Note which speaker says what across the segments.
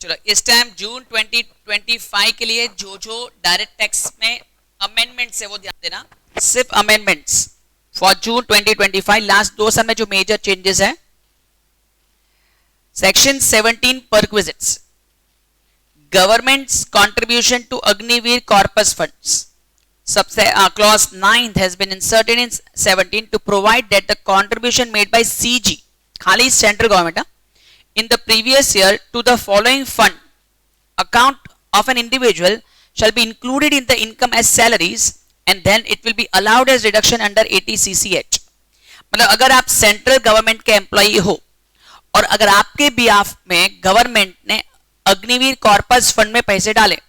Speaker 1: चलो इस टाइम जून 2025 के लिए जो जो डायरेक्ट टैक्स में अमेंडमेंट्स है वो ध्यान देना, सिर्फ अमेंडमेंट्स फॉर जून 2025 लास्ट 2 साल में जो मेजर चेंजेस है। Section 17 perquisites, government's contribution to Agniveer corpus funds, सबसे clause 9th has been inserted in 17 to provide that the contribution made by CG, खाली central government, in the previous year to the following fund account of an individual shall be included in the income as salaries and then it will be allowed as reduction under 80 CCH। मतलब अगर आप central government के employee हो और अगर आपके behalf में government ने अग्निवीर कॉर्पस फंड में पैसे डाले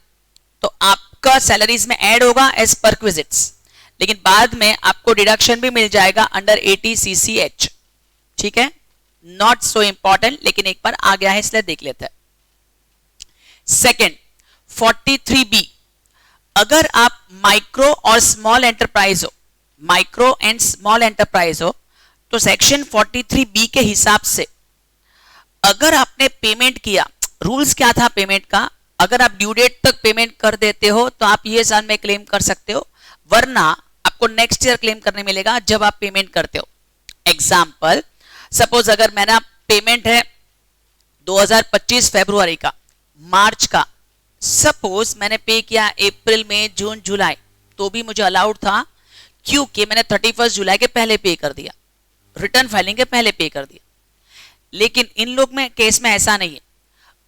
Speaker 1: तो आपका सैलरीज में ऐड होगा एज परक्विजिट्स, लेकिन बाद में आपको डिडक्शन भी मिल जाएगा अंडर 80 CCH। ठीक है, नॉट सो इंपॉर्टेंट लेकिन एक बार आ गया है इसलिए देख लेते हैं। सेकेंड 43B, अगर आप माइक्रो और स्मॉल एंटरप्राइज हो, माइक्रो एंड स्मॉल एंटरप्राइज हो तो सेक्शन 43B के हिसाब से अगर आपने पेमेंट किया, रूल्स क्या था पेमेंट का, अगर आप ड्यू डेट तक पेमेंट कर देते हो तो आप ये साल में क्लेम कर सकते हो, वरना आपको नेक्स्ट ईयर क्लेम करने मिलेगा जब आप पेमेंट करते हो। एग्जाम्पल, सपोज अगर मेरा पेमेंट है 2025 फरवरी का, मार्च का, सपोज मैंने पे किया अप्रैल मई जून जुलाई, तो भी मुझे अलाउड था क्योंकि मैंने 31 जुलाई के पहले पे कर दिया, रिटर्न फाइलिंग के पहले पे कर दिया। लेकिन इन लोग में केस में ऐसा नहीं है।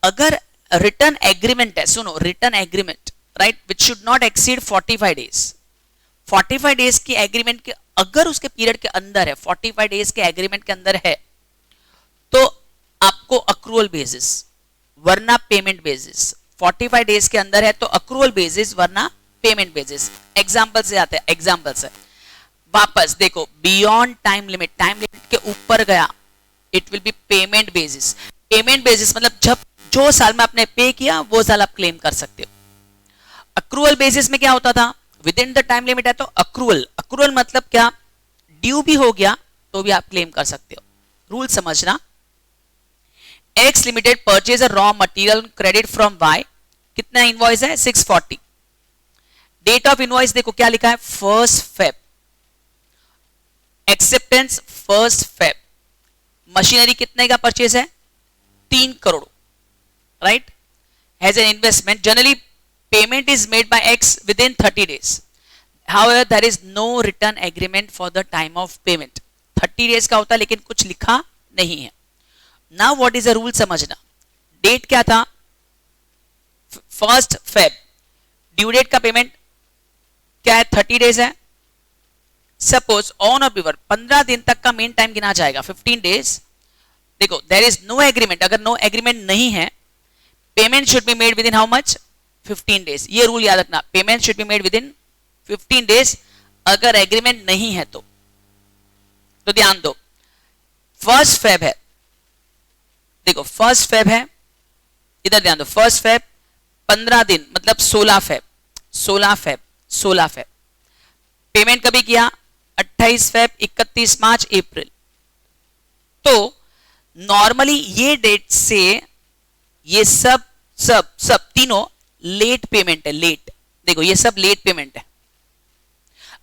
Speaker 1: अगर रिटर्न एग्रीमेंट है, सुनो, return agreement right which should not exceed 45 days, 45 days की एग्रीमेंट के अगर उसके पीरियड के अंदर है, 45 डेज के एग्रीमेंट के अंदर है तो आपको अक्रूवल बेसिस वरना पेमेंट बेसिस, 45 डेज के अंदर है तो अक्रूवल बेसिस वरना पेमेंट बेसिस। एग्जांपल से आते हैं, एग्जांपल से वापस देखो, beyond time limit, time limit के ऊपर गया, it will be payment basis. Payment basis मतलब जब जो साल में आपने पे किया वो साल आप क्लेम कर सकते हो। अक्रूवल बेसिस में क्या होता था, with in the time limit है तो अक्रूवल, अक्रूवल मतलब क्या, ड्यू भी हो गया तो भी आप क्लेम कर सकते हो। रूल समझना, X limited purchase a raw material credit from Y, कितना इनवॉइस है 640, डेट ऑफ इनवॉइस देखो क्या लिखा है 1 Feb, एक्सेप्टेंस 1 Feb, मशीनरी कितने का परचेज है 3 crore, right, has an investment, generally payment is made by X within 30 days. However, there is no return agreement for the time of payment. 30 days का होता है लेकिन कुछ लिखा नहीं है। Now what is the rule समझना, डेट क्या था 1 Feb, ड्यू डेट का पेमेंट क्या है 30 डेज है। सपोज ऑन और बिफोर 15 दिन तक का मेन टाइम गिना जाएगा, 15 डेज। देखो देयर इज नो एग्रीमेंट, अगर नो एग्रीमेंट नहीं है payment should be made with in how much 15 days. ये रूल याद रखना, payment should be made with in 15 days, अगर एग्रीमेंट नहीं है तो ध्यान दो 1 Feb है, देखो 1 Feb है, इधर ध्यान दो 1 Feb 15 दिन मतलब 16 Feb, पेमेंट कभी किया 28 Feb, 31 मार्च, अप्रैल। तो नॉर्मली ये डेट से ये सब तीनों लेट पेमेंट है, लेट, देखो ये सब लेट पेमेंट है।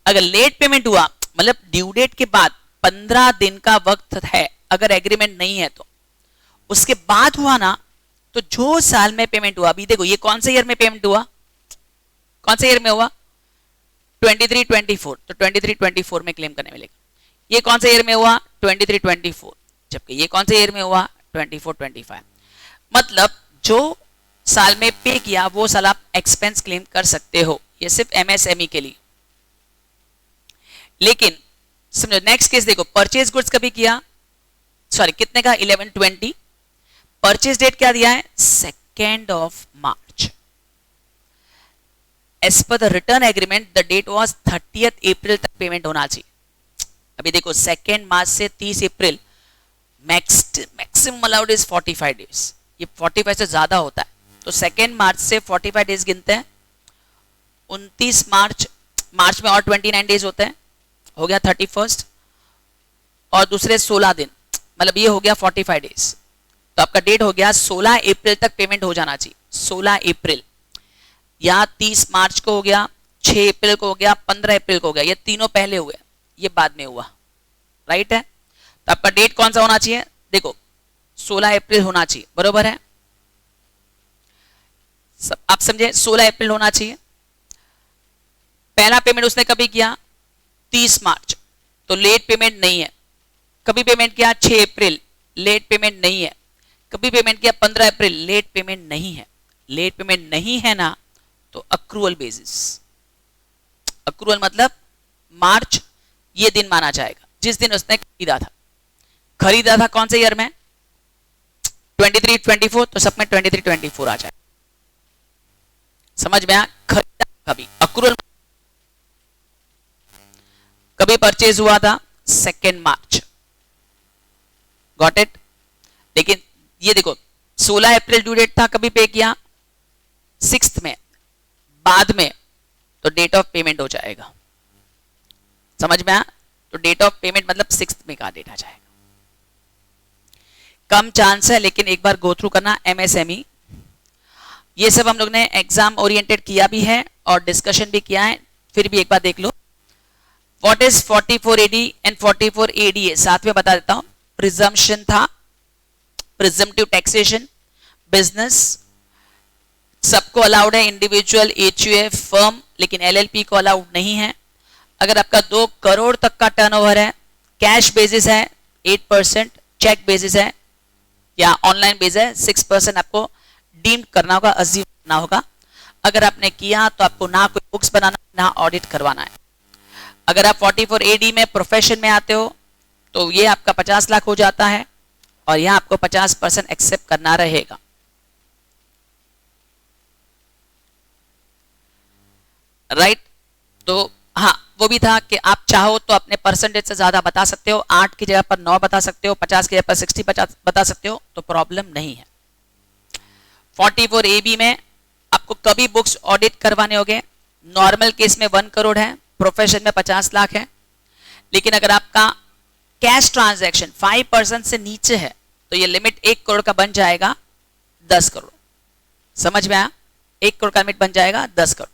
Speaker 1: अगर लेट पेमेंट हुआ मतलब ड्यू डेट के बाद 15 दिन का वक्त है, अगर एग्रीमेंट नहीं है तो उसके बाद हुआ ना, तो जो साल में पेमेंट हुआ, अभी देखो ये कौन से ईयर में पेमेंट हुआ, कौन से ईयर में हुआ 23-24, तो 23-24 में क्लेम करने मिलेगा। ये कौन से ईयर में हुआ 23-24, जबकि ये कौन से ईयर में हुआ 24-25। मतलब जो साल में पे किया वो साल आप एक्सपेंस क्लेम कर सकते हो, ये सिर्फ MSME के लिए। लेकिन समझो नेक्स्ट केस देखो, परचेज गुड्स कभी किया, सॉरी कितने का 11/20, परचेज डेट क्या दिया है 2 March, as per the return agreement the date was 30 April तक पेमेंट होना चाहिए। अभी देखो 2 मार्च से 30 अप्रैल, मैक्सिमम अलाउड इज 45 डेज, ये 45 से ज्यादा होता है, तो 2 मार्च से 45 डेज गिनते हैं। 29 मार्च में और 29 डेज होते हैं, हो गया 31, और दूसरे 16 दिन, मतलब ये हो गया 45 डेज। तो आपका डेट हो गया 16 अप्रैल तक पेमेंट हो जाना चाहिए। 16 अप्रैल, या 30 मार्च को हो गया, 6 अप्रैल को हो गया, 15 अप्रैल को हो गया, ये तीनों पहले हुए, ये बाद में हुआ, राइट है। तो आपका डेट कौन सा होना चाहिए, देखो 16 अप्रैल होना चाहिए, बरोबर है, सब आप समझे, 16 अप्रैल होना चाहिए। पहला पेमेंट उसने कभी किया 30 मार्च, तो लेट पेमेंट नहीं है। कभी पेमेंट किया 6 अप्रैल, लेट पेमेंट नहीं है। कभी पेमेंट किया 15 अप्रैल, लेट पेमेंट नहीं है। लेट पेमेंट नहीं है ना, तो अक्रूवल बेसिस, अक्रूवल मतलब मार्च ये दिन माना जाएगा जिस दिन उसने खरीदा था। खरीदा था कौन से ईयर में, 23 24, तो सब में 23 24 आ जाए, समझ में आया। खरीदा कभी, अक्रूवल कभी परचेज हुआ था 2 मार्च, गॉट इट। लेकिन ये देखो 16 अप्रैल ड्यू डेट था, कभी पे किया 6 में, बाद में, तो डेट ऑफ पेमेंट हो जाएगा, समझ में आया। तो डेट ऑफ पेमेंट मतलब 6 में का डेट आ जाएगा। कम चांस है, लेकिन एक बार गो थ्रू करना। एमएसएमई ये सब हम लोग ने एग्जाम ओरिएंटेड किया भी है और डिस्कशन भी किया है, फिर भी एक बार देख लो। What is 44 AD and 44 ADA, साथ में बता देता हूं। प्रिजम्पशन था, प्रिजम्पटिव टैक्सेशन, बिजनेस सबको अलाउड है, इंडिविजुअल, एचयूएफ, फर्म, लेकिन एलएलपी को अलाउड नहीं है। अगर आपका 2 करोड़ तक का टर्नओवर है, कैश बेसिस है 8%, चेक बेसिस है या ऑनलाइन बेसिस है 6% आपको डीम्ड करना होगा, अज्यूम करना होगा। अगर आपने किया तो आपको ना कोई बुक्स बनाना, ना ऑडिट करवाना है। अगर आप 44 AD में प्रोफेशन में आते हो तो ये आपका 50 लाख हो जाता है और यहां आपको 50% एक्सेप्ट करना रहेगा। राइट तो हाँ, वो भी था कि आप चाहो तो अपने परसेंटेज से ज्यादा बता सकते हो, 8 की जगह पर 9 बता सकते हो, 50 की जगह पर 60 बता सकते हो, तो प्रॉब्लम नहीं है। 44 AB में आपको कभी बुक्स ऑडिट करवाने होंगे। नॉर्मल केस में 1 करोड़ है, प्रोफेशन में 50 लाख है। लेकिन अगर आपका कैश ट्रांजैक्शन 5% से नीचे है तो ये लिमिट 1 करोड़ का बन जाएगा 10 करोड़। समझ में आया, 1 करोड़ का लिमिट बन जाएगा 10 crore.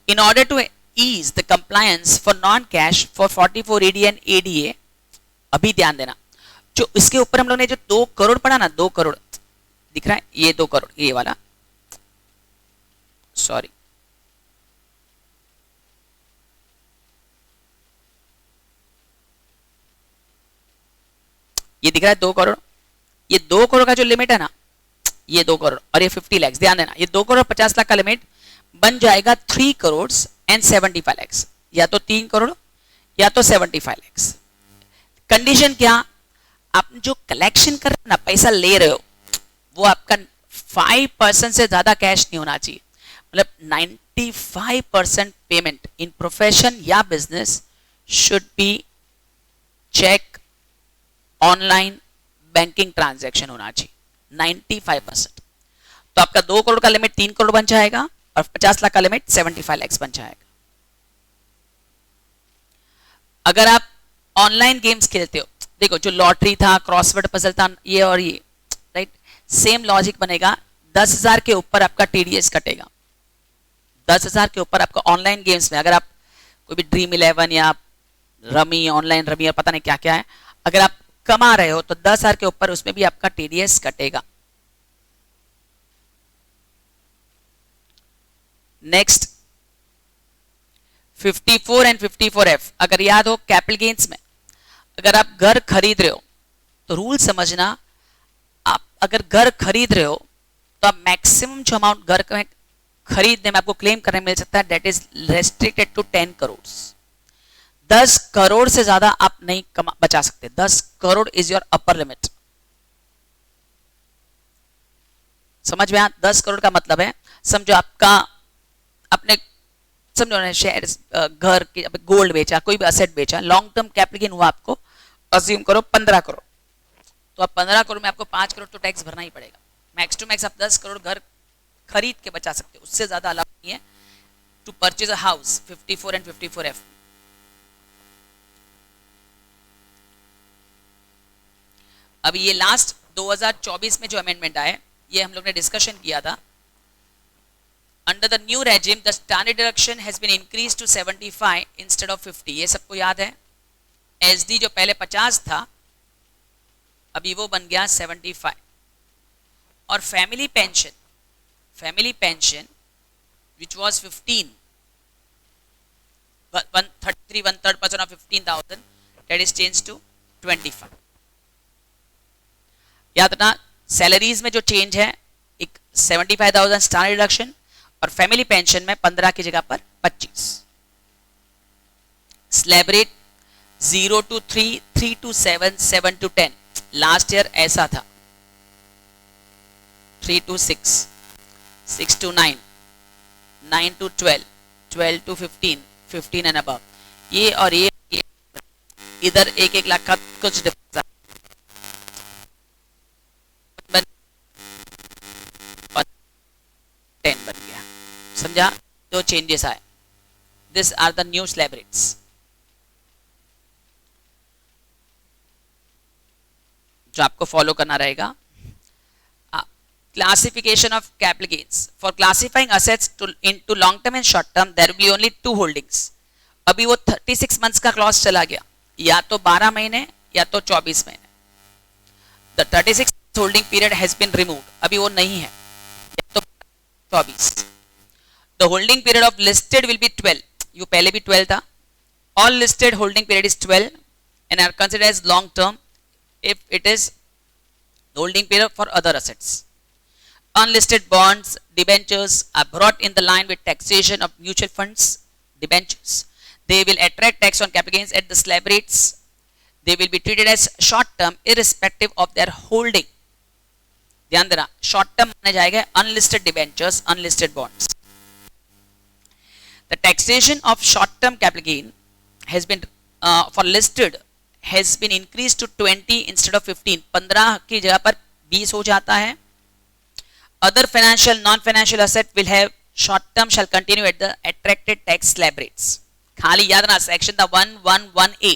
Speaker 1: In order to ease the compliance for non-cash for 44 AD and ADA, अभी ध्यान देना, जो इसके ऊपर हम लोग ने जो 2 करोड़ पढ़ा ना, 2 करोड़ दिख रहा है, ये 2 करोड़, ये वाला, सॉरी, ये दिख रहा है 2 करोड़। ये 2 करोड़ का जो लिमिट है ना, ये 2 करोड़ और ये 50 लाख, ध्यान देना, ये 2 करोड़ 50 लाख का लिमिट बन जाएगा 3 करोड़ एंड 75 लाख, या तो 3 करोड़ या तो 75 लाख। कंडीशन क्या, आप जो कलेक्शन कर रहे हो ना, पैसा ले रहे हो, वो आपका 5% से ज्यादा कैश नहीं होना चाहिए। मतलब 95% पेमेंट इन प्रोफेशन या business should be check, online banking transaction होना चाहिए 95%। तो आपका 2 करोड़ का लिमिट 3 करोड़ बन जाएगा और 50 लाख का लिमिट 75 लाख बन जाएगा। अगर आप ऑनलाइन गेम्स खेलते हो, देखो जो लॉटरी था, क्रॉसवर्ड पजल था, ये और ये, राइट, सेम लॉजिक बनेगा। 10,000 के ऊपर आपका टीडीएस कटेगा। 10,000 के ऊपर आपका ऑनलाइन गेम्स में, अगर आप कोई भी ड्रीम 11 या रमी, ऑनलाइन रमी, और पता नहीं क्या क्या है, अगर आप कमा रहे हो तो 10,000 के ऊपर उसमें भी आपका टीडीएस कटेगा। नेक्स्ट 54 एंड 54F, अगर याद हो कैपिटल गेन्स में, अगर आप घर खरीद रहे हो तो रूल समझना, आप अगर घर खरीद रहे हो तो आप मैक्सिमम जो अमाउंट घर में खरीदने में आपको क्लेम करने मिल सकता है, that is restricted to 10 crore. 10 crore से ज्यादा आप नहीं बचा सकते। 10 crore is your upper limit. समझ में आया? 10 करोड़ का मतलब है, समझो आपका अपने, समझो ना, शेयर, घर के, गोल्ड बेचा, कोई भी असेट बेचा, लॉन्ग टर्म कैपिटल गेन हुआ, आपको अज्यूम करो 15 करोड़, तो आप 15 करोड़ में आपको 5 करोड़ तो टैक्स भरना ही पड़ेगा। मैक्स टू मैक्स आप 10 करोड़ घर खरीद के बचा सकते हो, उससे ज्यादा अलाउ नहीं है to purchase a house. 54 and 54F। अब ये लास्ट 2024 में जो अमेंडमेंट आए, ये हम लोग ने डिस्कशन किया था. Under the new regime the standard deduction has been increase to 75 instead of 50. ये सबको याद है. एसडी जो पहले 50 था, अभी वो बन गया 75. और family pension which was 15, 133 1/3% of 15,000, that is changed to 25. याद रखना, सैलरीज में जो चेंज है, एक 75,000 स्टैंडर्ड डिडक्शन और फैमिली पेंशन में 15 की जगह पर 25. Slab rate 0 to 3, 3 to 7, 7 to 10. Last year ऐसा था. 3 to 6, 6 to 9, 9 to 12, 12 to 15, 15 and above. ये और ये इधर 1-1 लाख का कुछ डिफरेंस बन 10 बन गया. समझा? दो चेंजेस आए. This are the new slab rates. जो आपको फॉलो करना रहेगा. Classification of capital gains. For classifying assets into long term and short term, there will be only 2 holdings. अभी वो 36 months का क्लॉज चला गया, या तो 12 महीने या तो 24 महीने. The 36 holding period has been removed. अभी वो नहीं है, या तो 24. The holding period of listed will be 12. ये पहले भी 12 था. All listed holding period is 12 and are considered as long term if it is holding period for other assets. Unlisted bonds, debentures are brought in the line with taxation of mutual funds, debentures. They will attract tax on capital gains at the slab rates. They will be treated as short term irrespective of their holding. ध्यान देना, short term माने जाएगा unlisted debentures, unlisted bonds. The taxation of short term capital gain has been for listed has been increased to 20 instead of 15. 15 की जगह पर 20 हो जाता है. Other financial, non-financial asset will have short term shall continue at the attracted tax slab rates. खाली याद रखना, section था 111A,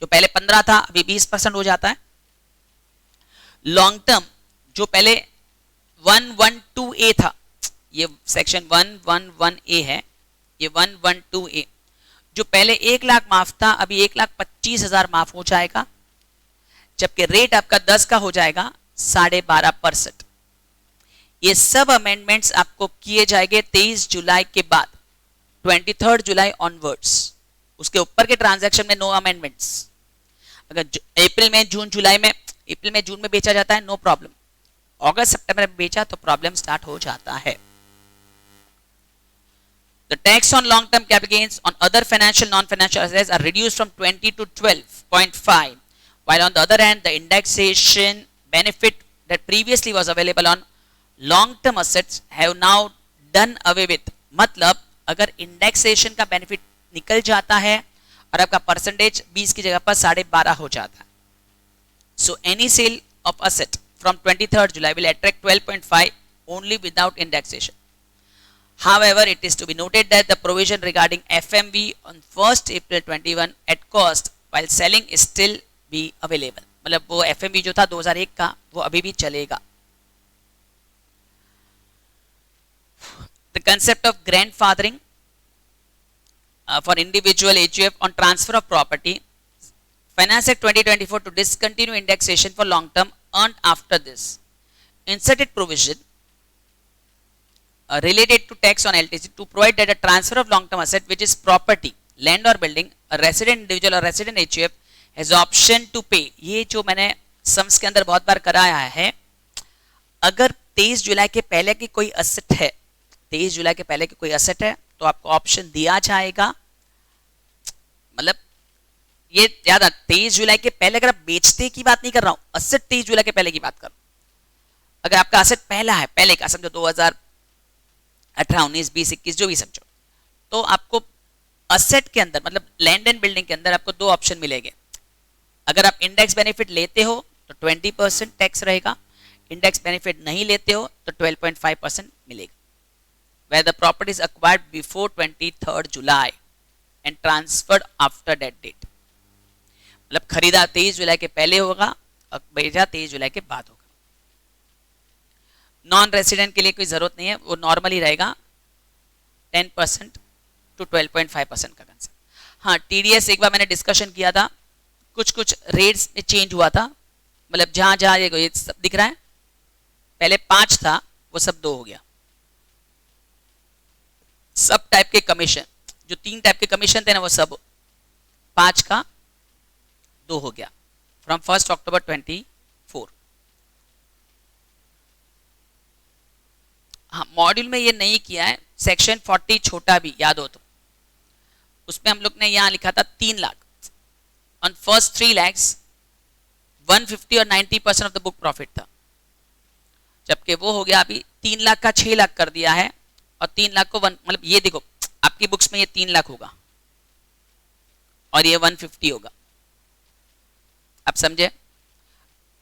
Speaker 1: जो पहले 15 था अभी 20% हो जाता है. लॉन्ग टर्म जो पहले 112A था, ये सेक्शन 111A है, ये 112A जो पहले 1 लाख माफ था, अभी 1,25,000 माफ हो जाएगा, जबकि रेट आपका 10 का हो जाएगा 12.5%. ये सब अमेंडमेंट्स आपको किए जाएंगे 23 जुलाई के बाद, 23 जुलाई ऑनवर्ड्स. उसके ऊपर के ट्रांजैक्शन में नो अमेंडमेंट्स. अगर अप्रैल में जून में बेचा जाता है, नो प्रॉब्लम. अगस्त सितंबर में बेचा तो प्रॉब्लम स्टार्ट हो जाता है. The tax on long term capital gains on other financial non-financial assets are reduced from 20 to 12.5, while on the other hand the indexation benefit that previously was available on long term assets have now done away with. मतलब अगर indexation का benefit निकल जाता है और आपका percentage 20 की जगह पर 12.5 हो जाता है. So any sale of asset from 23rd July will attract 12.5 only without indexation. However, it is to be noted that the provision regarding FMV on 1st April 21 at cost while selling is still be available. मतलब वो FMV जो था 2001 का, वो अभी भी चलेगा. The concept of grandfathering for individual HUF on transfer of property. Finance Act 2024 to discontinue indexation for long term earned after this. Inserted provision related to tax on LTC to provide that a transfer of long term asset which is property, land or building, a resident individual or resident HUF has option to pay. ये जो मैंने sums के अंदर बहुत बार कराया है, अगर 23 जुलाई के पहले की कोई असेट है, 23 जुलाई के पहले की कोई असेट है तो आपको ऑप्शन दिया जाएगा. मतलब ये याद, 23 जुलाई के पहले अगर आप बेचते की बात नहीं कर रहा हूं, असेट 23 जुलाई के पहले की बात कर रहा हूं. अगर आपका असेट पहला है, पहले का समझो 2018, 19, 20, 21 जो भी समझो, तो आपको असेट के अंदर मतलब लैंड एंड बिल्डिंग के अंदर आपको 2 ऑप्शन मिलेंगे. अगर आप इंडेक्स बेनिफिट लेते हो तो 20% टैक्स रहेगा, इंडेक्स बेनिफिट नहीं लेते हो तो 12.5% मिलेगा. Where the property is acquired before 23rd July and transferred after that date. मतलब खरीदा 23 जुलाई के पहले होगा भेजा 23 जुलाई के बाद होगा। नॉन रेसिडेंट के लिए कोई जरूरत नहीं है, वो नॉर्मली रहेगा 10% टू 12.5% का कंसेप्ट। हाँ, टीडीएस एक बार मैंने डिस्कशन किया था, कुछ कुछ रेट्स में चेंज हुआ था, मतलब जहां जहां ये सब दिख रहा है, पहले 5 था वो सब 2 हो गया। सब टाइप के कमीशन, जो 3 टाइप के कमीशन थे ना, वो सब 5 का 2 हो गया फ्रॉम 1 अक्टूबर 24। हाँ, मॉड्यूल में ये नहीं किया है, सेक्शन 40 छोटा भी याद हो तो, उसमें हम लोग ने यहां लिखा था 3 लाख ऑन फर्स्ट 3 lakhs 150 और 90% ऑफ द बुक प्रॉफिट था, जबकि वो हो गया अभी 3 लाख का 6 लाख कर दिया है, और 3 लाख को मतलब ये देखो आपकी बुक्स में ये 3 लाख होगा और ये 150 होगा, आप समझे?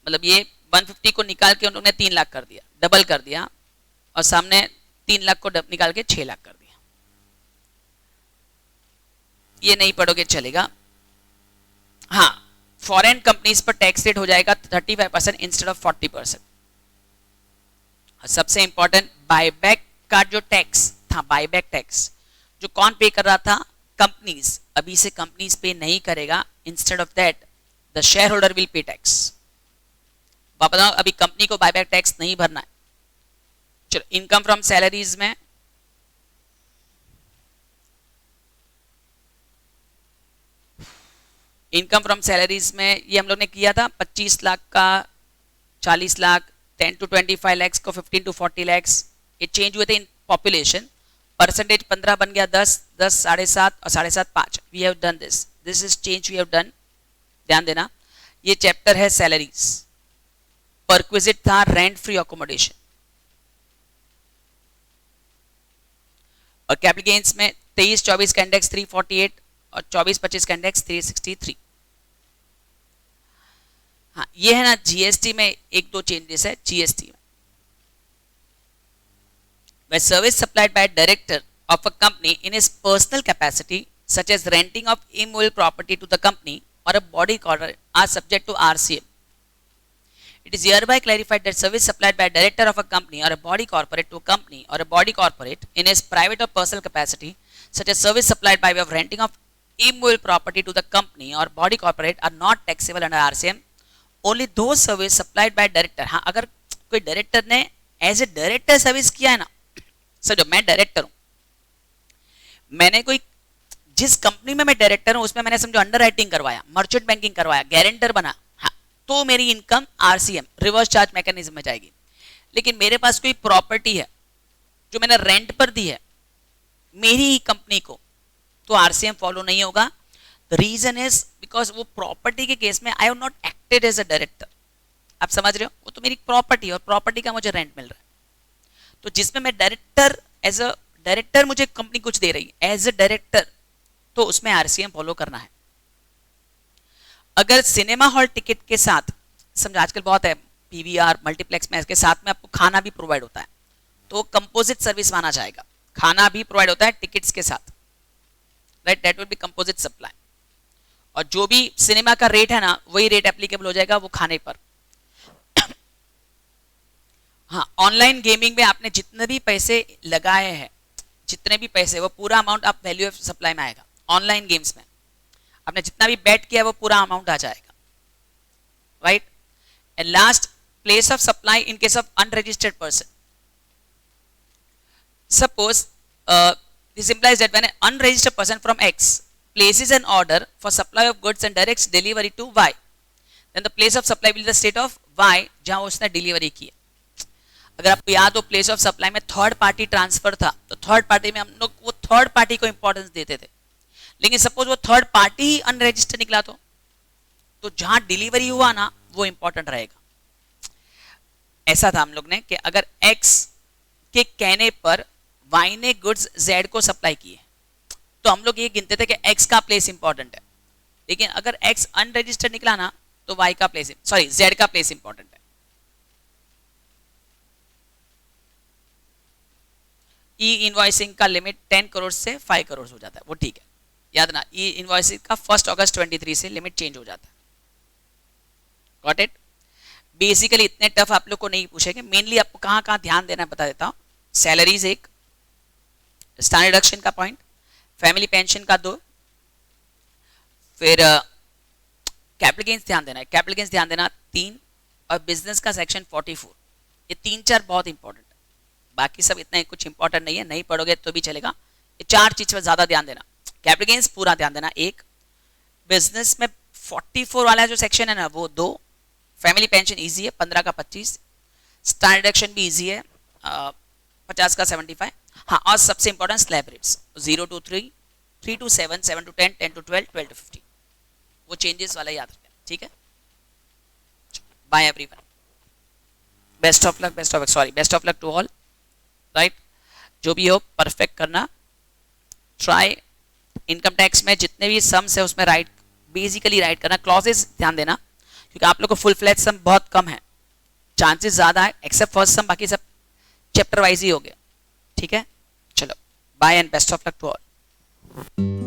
Speaker 1: मतलब ये 150 को निकाल के उन लोगों ने 3 लाख कर दिया, डबल कर दिया, और सामने 3 लाख को निकाल के 6 लाख कर दिया। ये नहीं पढ़ोगे चलेगा। हाँ, फॉरेन कंपनीज पर टैक्स रेट हो जाएगा 35% इंस्टेड ऑफ 40%। सबसे इंपॉर्टेंट, बायबैक का जो टैक्स था, बायबैक टैक्स जो कौन पे कर रहा था? कंपनीज। अभी से कंपनीज पे नहीं करेगा, instead of that the share holder will pay tax. बताओ, अभी कंपनी को बायबैक टैक्स नहीं भरना है। चलो, इनकम फ्रॉम सैलरीज में इनकम फ्रॉम सैलरीज में ये हम लोग ने किया था 25 लाख का 40 लाख, 10 to 25 lakhs को 15 to 40 lakhs, ये चेंज हुए थे इन पॉपुलेशन। परसेंटेज 15 बन गया 10, 10 7.5 और 7.5 5। We have done this, this is change we have done, ध्यान देना। ये चैप्टर है सैलरीज। परक्विजिट था रेंट फ्री अकोमोडेशन। और कैपिटल गेन्स में 23-24 का इंडेक्स 348 और 24-25 का इंडेक्स 363। हाँ, ये है ना जीएसटी में 1-2 चेंजेस है जीएसटी में। Where service supplied by a director of a company in his personal capacity, such as renting of immovable property to the company or a body corporate, are subject to RCM. It is hereby clarified that service supplied by a director of a company or a body corporate to a company or a body corporate in his private or personal capacity, such as service supplied by way of renting of immovable property to the company or body corporate, are not taxable under RCM. Only those service supplied by director. हाँ, अगर कोई director ने as a director service किया है ना, समझो मैं director हूं, मैंने कोई जिस कंपनी में मैं डायरेक्टर हूं उसमें मैंने समझो अंडर राइटिंग करवाया, मर्चेंट बैंकिंग करवाया, गारंटर बना, हाँ, तो मेरी income RCM reverse charge mechanism में जाएगी। लेकिन मेरे पास कोई प्रॉपर्टी है जो मैंने रेंट पर दी है मेरी ही कंपनी को, तो आरसीएम फॉलो नहीं होगा। द रीजन इज बिकॉज वो प्रॉपर्टी के केस में I have not acted as a director. आप समझ रहे हो, वो तो मेरी प्रॉपर्टी और प्रॉपर्टी का मुझे रेंट मिल रहा है। तो जिसमें मैं डायरेक्टर एज अ डायरेक्टर मुझे कंपनी कुछ दे रही है एज अ डायरेक्टर, तो उसमें आरसीएम फॉलो करना है। अगर सिनेमा हॉल टिकट के साथ, समझो आजकल बहुत है पीवीआर मल्टीप्लेक्स में, इसके साथ में आपको खाना भी प्रोवाइड होता है, तो कंपोजिट सर्विस माना जाएगा। खाना भी प्रोवाइड होता है टिकट्स के साथ, right, that will be composite supply. और जो भी सिनेमा का रेट है ना, वही रेट एप्लीकेबल हो जाएगा वो खाने पर। हाँ, ऑनलाइन गेमिंग में आपने जितने भी पैसे लगाए हैं, जितने भी पैसे, वो पूरा अमाउंट आप वैल्यू ऑफ सप्लाई में आएगा। ऑनलाइन गेम्स में आपने जितना भी बेट किया वो पूरा अमाउंट आ जाएगा, right. And last, place of supply in case of unregistered person. Suppose this implies that when an unregistered person from X places an order for supply of goods and directs delivery to Y, then the place of supply will be the state of Y जहां उसने delivery की है। अगर आपको याद हो, place of supply में third party transfer था, तो थर्ड पार्टी में हम लोग वो थर्ड पार्टी को इंपॉर्टेंस देते थे। लेकिन सपोज वो थर्ड पार्टी ही अनरजिस्टर्ड निकला तो जहां डिलीवरी हुआ ना, वो इंपॉर्टेंट रहेगा। ऐसा था हम लोग ने कि अगर X के कहने पर Y ने गुड्स Z को सप्लाई किए, तो हम लोग ये गिनते थे कि X का प्लेस इंपॉर्टेंट है। लेकिन अगर X अनरजिस्टर्ड निकला ना, तो Y का प्लेस, सॉरी Z का प्लेस इंपॉर्टेंट है। ई इनवॉइसिंग का लिमिट 10 करोड़ से 5 करोड़ हो जाता है, वो ठीक है, याद ना। ई इनवॉइसिंग का 1 अगस्त 23 से लिमिट चेंज हो जाता है, गॉट इट। बेसिकली इतने टफ आप लोग को नहीं पूछेंगे, मेनली आपको कहाँ कहाँ ध्यान देना है बता देता हूँ। सैलरीज एक, स्टैंडर्ड डिडक्शन का पॉइंट, फैमिली पेंशन का 2, फिर कैपिटल गेन्स ध्यान देना है, कैपिटल गेन्स ध्यान देना 3, और बिजनेस का सेक्शन 44। ये 3-4 बहुत इंपॉर्टेंट है, बाकी सब इतना कुछ इंपॉर्टेंट नहीं है, नहीं पढ़ोगे तो भी चलेगा। ये 4 चीज पर ज्यादा ध्यान देना। कैपिटल गेन्स पूरा ध्यान देना 1, बिजनेस में 44 वाला जो सेक्शन है ना वो 2, फैमिली पेंशन इजी है 15 का 25, स्टैंडर्ड डिडक्शन भी इजी है 50 का 75। हाँ, और सबसे important slab rates 0 to 3, 3 to 7, 7 to 10, 10 to 12, 12 to 15, वो चेंजेस वाला याद रखें, ठीक है। Bye everyone, best of luck, best of luck to all, right. जो भी हो परफेक्ट करना, ट्राई। इनकम टैक्स में जितने भी सम्स है उसमें राइट, बेसिकली राइट करना, क्लॉजेस ध्यान देना, क्योंकि आप लोग को फुल फ्लैट सम बहुत कम है, चांसेस ज्यादा है एक्सेप्ट फर्स्ट सम, बाकी सब चैप्टर वाइज ही हो गया, ठीक है। चलो bye and best of luck to all.